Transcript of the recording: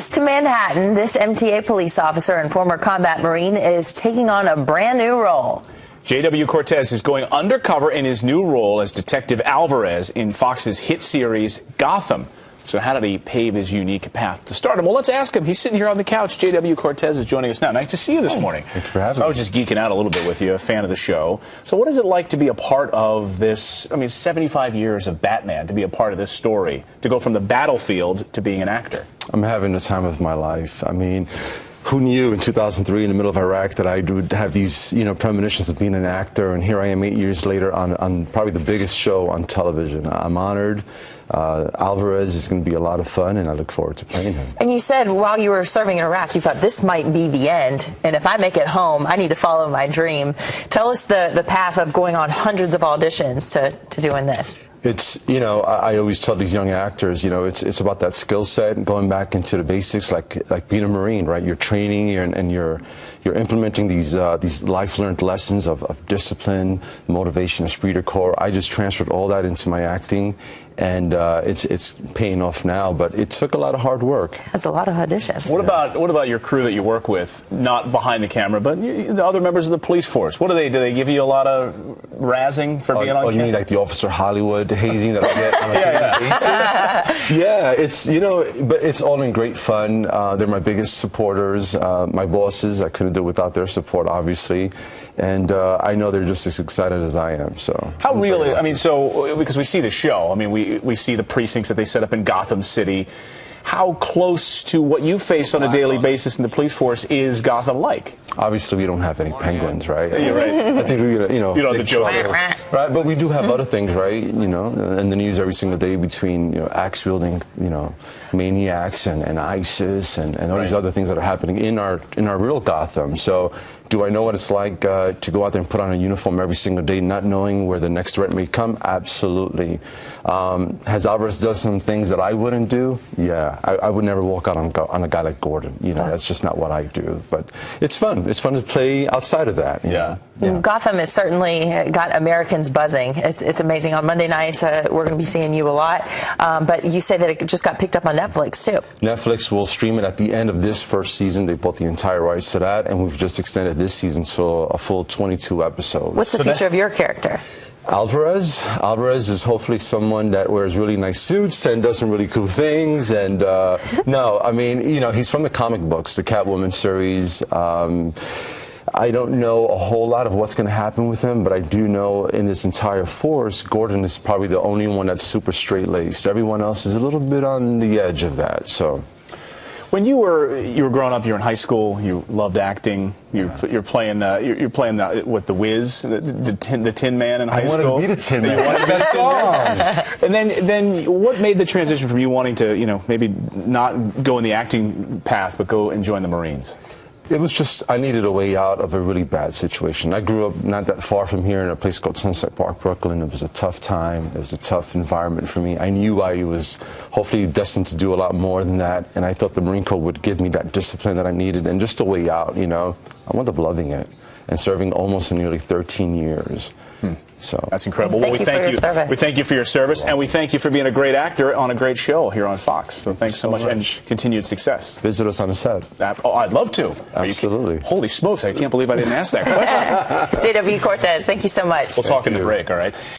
Movements to Manhattan, this MTA police officer and former combat Marine is taking on a brand new role. W Cortes is going undercover in his new role as Detective Alvarez in Fox's hit series Gotham. So how did he pave his unique path to stardom? Well, let's ask him. He's sitting here on the couch. W Cortes is joining us now. Nice to see you this morning. Thanks for having me. I was just geeking out a little bit with you, a fan of the show. So what is it like to be a part of this, 75 years of Batman, to be a part of this story, to go from the battlefield to being an actor? I'm having the time of my life. Who knew in 2003 in the middle of Iraq that I would have these, premonitions of being an actor, and here I am 8 years later on probably the biggest show on television. I'm honored. Alvarez is going to be a lot of fun, and I look forward to playing him. And you said while you were serving in Iraq, you thought this might be the end, and if I make it home, I need to follow my dream. Tell us the path of going on hundreds of auditions to doing this. It's, I always tell these young actors, it's about that skill set, going back into the basics, like being a Marine, right? You're training and you're implementing these life-learned lessons of discipline, motivation, esprit de corps. I just transferred all that into my acting, and it's paying off now. But it took a lot of hard work. That's a lot of auditions. What about your crew that you work with, not behind the camera, but the other members of the police force? What do they do? They give you a lot of razzing for being on camera? Oh, you mean like the Officer Hollywood hazing that I get on a daily basis? Yeah, it's but it's all in great fun. They're my biggest supporters, my bosses. I couldn't do it without their support, obviously, and I know they're just as excited as I am. So how really? Because we see the show. We see the precincts that they set up in Gotham City. How close to what you face on a daily basis in the police force is Gotham like? Obviously, we don't have any penguins, right? Yeah, you're right. I think you don't have to joke, right? But we do have other things, right? In the news every single day between axe wielding, maniacs and ISIS and all these other things that are happening in our real Gotham. So, do I know what it's like to go out there and put on a uniform every single day, not knowing where the next threat may come? Absolutely. Has Alvarez done some things that I wouldn't do? Yeah. I would never walk out on a guy like Gordon. That's just not what I do. But it's fun. It's fun to play outside of that. Yeah. Gotham has certainly got Americans buzzing. It's amazing. On Monday nights, we're going to be seeing you a lot. But you say that it just got picked up on Netflix, too. Netflix will stream it at the end of this first season. They bought the entire rights to that, and we've just extended this season to a full 22 episods. What's the future of your character? Alvarez is hopefully someone that wears really nice suits and does some really cool things. And he's from the comic books, the Catwoman series. I don't know a whole lot of what's going to happen with him, but I do know in this entire force, Gordon is probably the only one that's super straight-laced. Everyone else is a little bit on the edge of that. So. When you were growing up, you were in high school. You loved acting. You're playing the Wiz, the Tin Man in high school. I wanted to be the Tin Man. One of the best songs. And then what made the transition from you wanting to maybe not go in the acting path but go and join the Marines? It was just, I needed a way out of a really bad situation. I grew up not that far from here in a place called Sunset Park, Brooklyn. It was a tough time. It was a tough environment for me. I knew I was hopefully destined to do a lot more than that, and I thought the Marine Corps would give me that discipline that I needed and just a way out, I wound up loving it and serving almost nearly 13 years. So that's incredible. Thank you for your service. We thank you for your service, and we thank you for being a great actor on a great show here on Fox. So thanks so much, and continued success. Visit us on the set. Oh, I'd love to. Absolutely. Holy smokes, I can't believe I didn't ask that question. W Cortes, thank you so much. We'll talk in the break, all right?